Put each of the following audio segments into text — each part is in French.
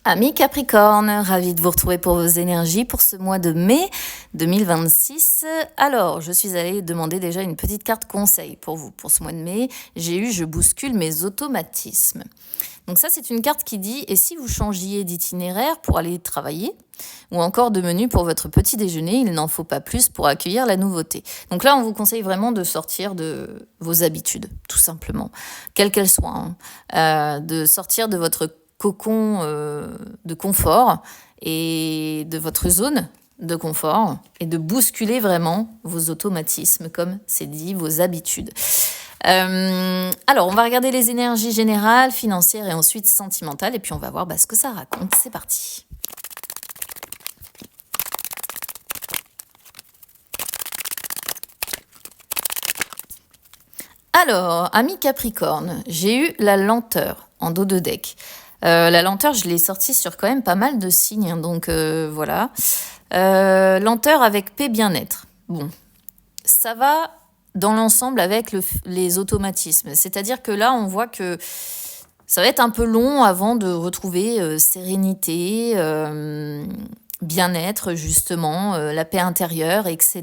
Amis Capricorne, ravi de vous retrouver pour vos énergies pour ce mois de mai 2026. Alors, je suis allée demander déjà une petite carte conseil pour vous. Pour ce mois de mai, je bouscule mes automatismes. Donc ça, c'est une carte qui dit, et si vous changiez d'itinéraire pour aller travailler, ou encore de menu pour votre petit déjeuner, il n'en faut pas plus pour accueillir la nouveauté. Donc là, on vous conseille vraiment de sortir de vos habitudes, tout simplement, quelles qu'elles soient, de sortir de votre cocon de confort et de votre zone de confort et de bousculer vraiment vos automatismes, comme c'est dit, vos habitudes. Alors, on va regarder les énergies générales, financières et ensuite sentimentales, et puis on va voir ce que ça raconte. C'est parti. Alors, ami Capricorne, j'ai eu la lenteur en dos de deck. La lenteur, je l'ai sortie sur quand même pas mal de signes, donc voilà. Lenteur avec paix bien-être. Bon, ça va dans l'ensemble avec les automatismes. C'est-à-dire que là, on voit que ça va être un peu long avant de retrouver sérénité, bien-être, justement, la paix intérieure, etc.,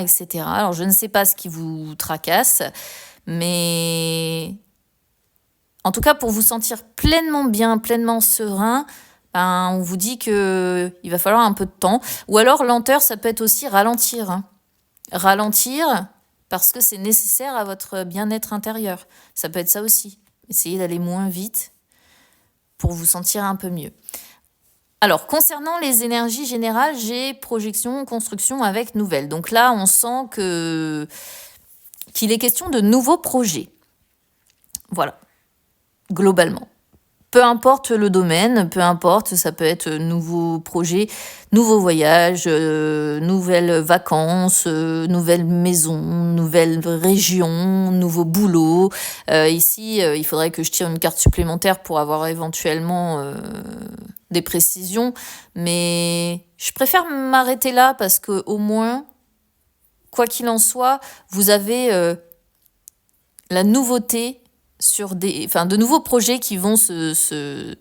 etc. Alors, je ne sais pas ce qui vous tracasse, mais en tout cas, pour vous sentir pleinement bien, pleinement serein, on vous dit qu'il va falloir un peu de temps. Ou alors, lenteur, ça peut être aussi ralentir. Ralentir parce que c'est nécessaire à votre bien-être intérieur. Ça peut être ça aussi. Essayez d'aller moins vite pour vous sentir un peu mieux. Alors, concernant les énergies générales, j'ai projection, construction avec nouvelles. Donc là, on sent qu'il est question de nouveaux projets. Voilà. Globalement. Peu importe le domaine, peu importe, ça peut être nouveaux projets, nouveaux voyages, nouvelles vacances, nouvelles maisons, nouvelles régions, nouveaux boulots. Ici, il faudrait que je tire une carte supplémentaire pour avoir éventuellement des précisions, mais je préfère m'arrêter là parce qu'au moins, quoi qu'il en soit, vous avez la nouveauté sur de nouveaux projets qui vont se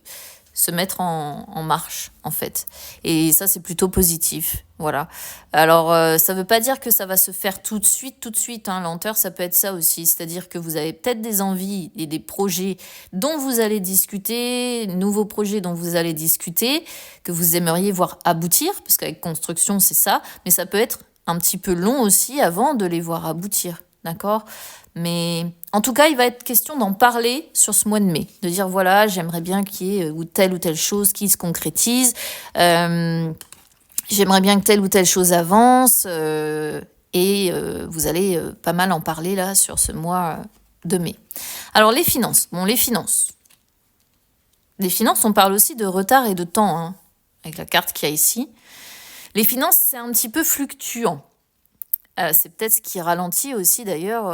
mettre en marche, en fait. Et ça, c'est plutôt positif. Voilà. Alors, ça ne veut pas dire que ça va se faire tout de suite. Lenteur, ça peut être ça aussi. C'est-à-dire que vous avez peut-être des envies et des projets dont vous allez discuter, nouveaux projets dont vous allez discuter, que vous aimeriez voir aboutir, parce qu'avec construction, c'est ça. Mais ça peut être un petit peu long aussi avant de les voir aboutir. D'accord ? Mais en tout cas, il va être question d'en parler sur ce mois de mai. De dire, voilà, j'aimerais bien qu'il y ait telle ou telle chose qui se concrétise. J'aimerais bien que telle ou telle chose avance. Et vous allez pas mal en parler là sur ce mois de mai. Alors, les finances. Bon, les finances. Les finances, on parle aussi de retard et de temps, avec la carte qu'il y a ici. Les finances, c'est un petit peu fluctuant. C'est peut-être ce qui ralentit aussi d'ailleurs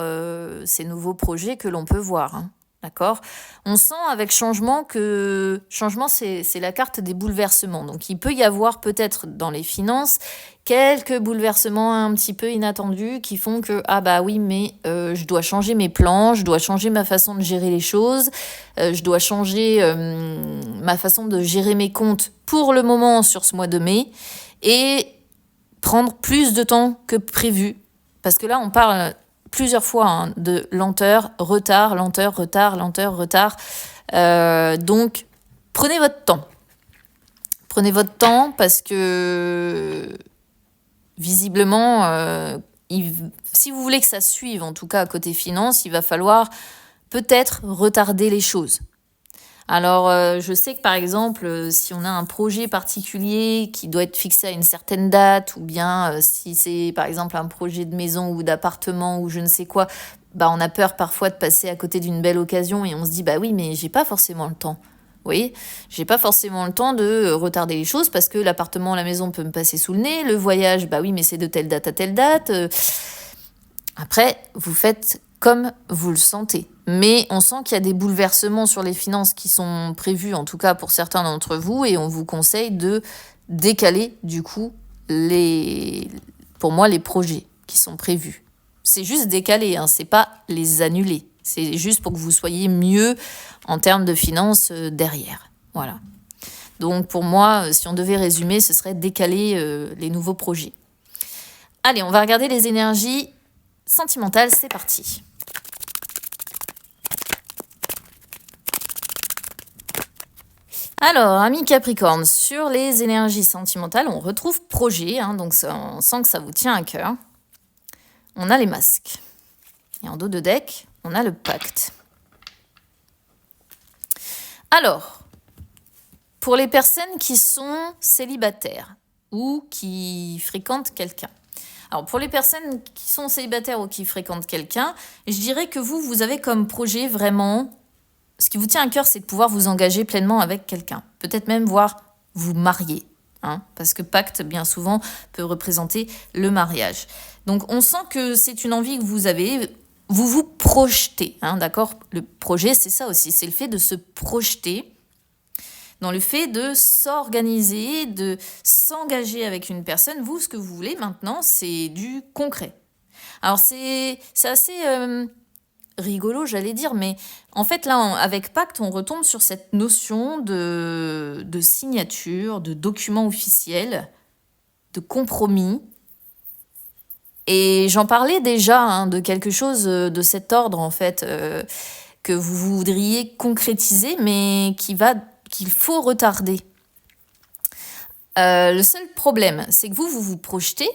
ces nouveaux projets que l'on peut voir. D'accord ? On sent avec changement que... Changement, c'est la carte des bouleversements. Donc, il peut y avoir peut-être dans les finances quelques bouleversements un petit peu inattendus qui font que, oui, mais je dois changer mes plans, je dois changer ma façon de gérer les choses, je dois changer ma façon de gérer mes comptes pour le moment sur ce mois de mai. Et prendre plus de temps que prévu. Parce que là, on parle plusieurs fois de lenteur, retard, lenteur, retard, lenteur, retard. Donc, prenez votre temps. Prenez votre temps parce que, visiblement, si vous voulez que ça suive, en tout cas côté finance, il va falloir peut-être retarder les choses. Alors, je sais que par exemple, si on a un projet particulier qui doit être fixé à une certaine date, ou bien si c'est par exemple un projet de maison ou d'appartement ou je ne sais quoi, on a peur parfois de passer à côté d'une belle occasion et on se dit, oui, mais j'ai pas forcément le temps. Vous voyez, j'ai pas forcément le temps de retarder les choses parce que l'appartement, la maison peut me passer sous le nez, le voyage, oui, mais c'est de telle date à telle date. Après, vous faites comme vous le sentez. Mais on sent qu'il y a des bouleversements sur les finances qui sont prévus, en tout cas pour certains d'entre vous, et on vous conseille de décaler, du coup, pour moi, les projets qui sont prévus. C'est juste décaler, c'est pas les annuler. C'est juste pour que vous soyez mieux en termes de finances derrière. Voilà. Donc pour moi, si on devait résumer, ce serait décaler les nouveaux projets. Allez, on va regarder les énergies sentimentales, c'est parti. Alors, amis Capricorne, sur les énergies sentimentales, on retrouve projet, donc on sent que ça vous tient à cœur. On a les masques. Et en dos de deck, on a le pacte. Alors, pour les personnes qui sont célibataires ou qui fréquentent quelqu'un. Alors, pour les personnes qui sont célibataires ou qui fréquentent quelqu'un, je dirais que vous avez comme projet vraiment... Ce qui vous tient à cœur, c'est de pouvoir vous engager pleinement avec quelqu'un. Peut-être même voir vous marier. Parce que pacte, bien souvent, peut représenter le mariage. Donc, on sent que c'est une envie que vous avez. Vous vous projetez. D'accord ? Le projet, c'est ça aussi. C'est le fait de se projeter dans le fait de s'organiser, de s'engager avec une personne. Vous, ce que vous voulez maintenant, c'est du concret. Alors, c'est assez... rigolo, j'allais dire, mais en fait, là, avec pacte, on retombe sur cette notion de signature, de document officiel, de compromis. Et j'en parlais déjà de quelque chose de cet ordre, en fait, que vous voudriez concrétiser, mais qu'il faut retarder. Le seul problème, c'est que vous vous projetez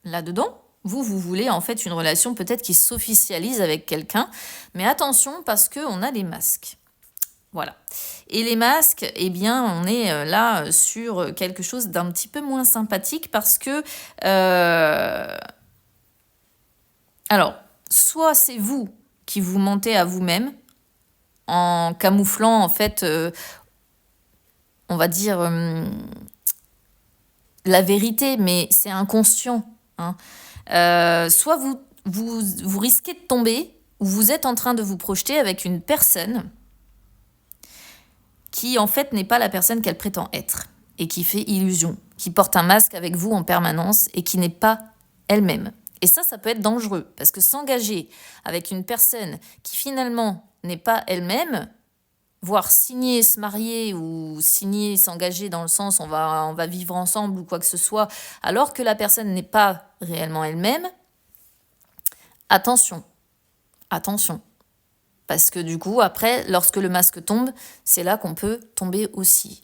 là-dedans. Vous voulez en fait une relation peut-être qui s'officialise avec quelqu'un. Mais attention parce qu'on a les masques. Voilà. Et les masques, eh bien, on est là sur quelque chose d'un petit peu moins sympathique parce que... Alors, soit c'est vous qui vous mentez à vous-même en camouflant en fait, on va dire, la vérité, mais c'est inconscient, soit vous risquez de tomber ou vous êtes en train de vous projeter avec une personne qui en fait n'est pas la personne qu'elle prétend être et qui fait illusion, qui porte un masque avec vous en permanence et qui n'est pas elle-même. Et ça peut être dangereux parce que s'engager avec une personne qui finalement n'est pas elle-même, voire signer, se marier ou signer, s'engager dans le sens on va vivre ensemble ou quoi que ce soit, alors que la personne n'est pas réellement elle-même, attention. Parce que du coup, après, lorsque le masque tombe, c'est là qu'on peut tomber aussi.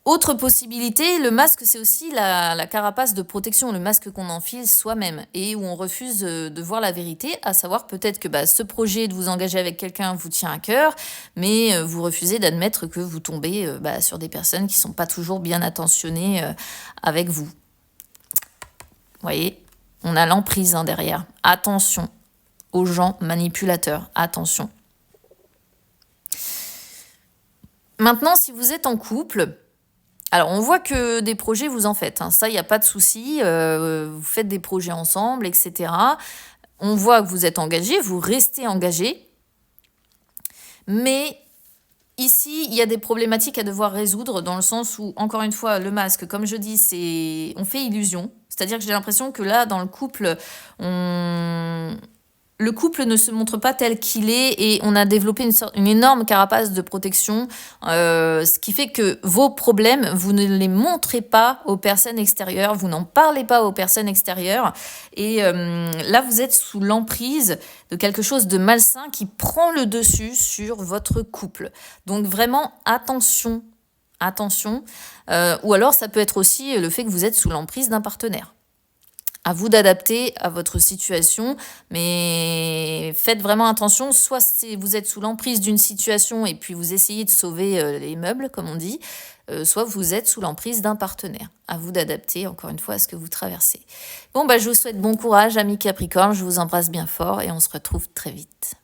Autre possibilité, le masque, c'est aussi la carapace de protection, le masque qu'on enfile soi-même et où on refuse de voir la vérité, à savoir peut-être que ce projet de vous engager avec quelqu'un vous tient à cœur, mais vous refusez d'admettre que vous tombez sur des personnes qui ne sont pas toujours bien attentionnées avec vous. Vous voyez, on a l'emprise derrière. Attention aux gens manipulateurs, attention. Maintenant, si vous êtes en couple... Alors, on voit que des projets, vous en faites. Ça, il n'y a pas de souci. Vous faites des projets ensemble, etc. On voit que vous êtes engagé, vous restez engagé. Mais ici, il y a des problématiques à devoir résoudre dans le sens où, encore une fois, le masque, comme je dis, on fait illusion. C'est-à-dire que j'ai l'impression que là, dans le couple, le couple ne se montre pas tel qu'il est et on a développé une énorme carapace de protection, ce qui fait que vos problèmes, vous ne les montrez pas aux personnes extérieures, vous n'en parlez pas aux personnes extérieures et là vous êtes sous l'emprise de quelque chose de malsain qui prend le dessus sur votre couple. Donc vraiment attention, ou alors ça peut être aussi le fait que vous êtes sous l'emprise d'un partenaire. À vous d'adapter à votre situation, mais faites vraiment attention. Soit vous êtes sous l'emprise d'une situation et puis vous essayez de sauver les meubles, comme on dit, soit vous êtes sous l'emprise d'un partenaire. À vous d'adapter, encore une fois, à ce que vous traversez. Bon, je vous souhaite bon courage, amis Capricorne. Je vous embrasse bien fort et on se retrouve très vite.